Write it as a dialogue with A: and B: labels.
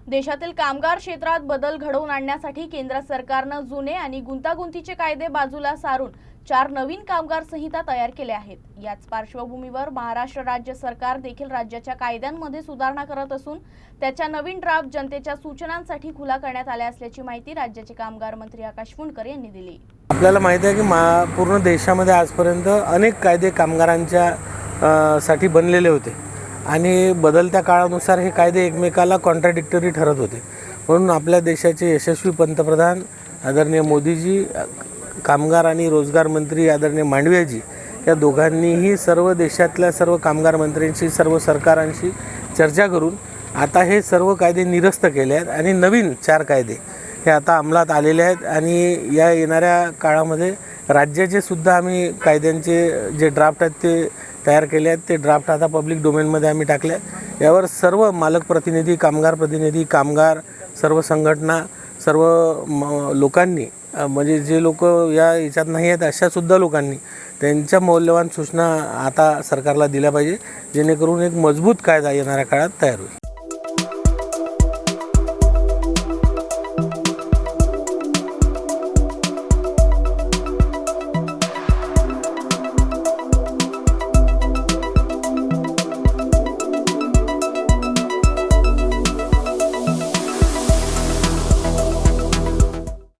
A: देशातील कामगार क्षेत्रात बदल घडवून आणण्यासाठी केंद्र सरकारने जुने आणि गुंतागुंतीचे कायदे बाजूला सारून 4 नवीन कामगार संहिता तयार केल्या आहेत। याच पार्श्वभूमीवर महाराष्ट्र राज्य सरकार देखील राज्याच्या कायद्यांमध्ये सुधारणा करत असून त्याच्या नवीन ड्राफ्ट जनतेच्या सूचनांसाठी खुला करण्यात आल्या असल्याची माहिती राज्याचे कामगार मंत्री आकाश फुंडकर यांनी दिली।
B: आपल्याला माहिती आहे की पूर्ण देशामध्ये आजपर्यंत अनेक कायदे कामगारांच्या साठी बनलेले होते आणि बदलत्या काळानुसार हे कायदे एकमेकाला कॉन्ट्राडिक्टरी ठरत होते। म्हणून आपल्या देशाचे यशस्वी पंतप्रधान आदरणीय मोदीजी, कामगार आणि रोजगार मंत्री आदरणीय मांडवियाजी या दोघांनीही सर्व देशातल्या सर्व कामगार मंत्र्यांशी, सर्व सरकारांशी चर्चा करून आता हे सर्व कायदे निरस्त केले आहेत आणि नवीन 4 कायदे हे आता अंमलात आलेले आहेत आणि या येणाऱ्या काळामध्ये राज्याचे सुद्धा आम्ही कायद्यांचे जे ड्राफ्ट आहेत ते तयार केले आहेत। ते ड्राफ्ट आता पब्लिक डोमेनमध्ये आम्ही टाकले आहेत। यावर सर्व मालक प्रतिनिधी, कामगार प्रतिनिधी, कामगार, सर्व संघटना, सर्व लोकांनी म्हणजे जे लोक या याच्यात नाही आहेत अशासुद्धा लोकांनी त्यांच्या मौल्यवान सूचना आता सरकारला दिल्या पाहिजे, जेणेकरून एक मजबूत कायदा येणाऱ्या काळात तयार होईल।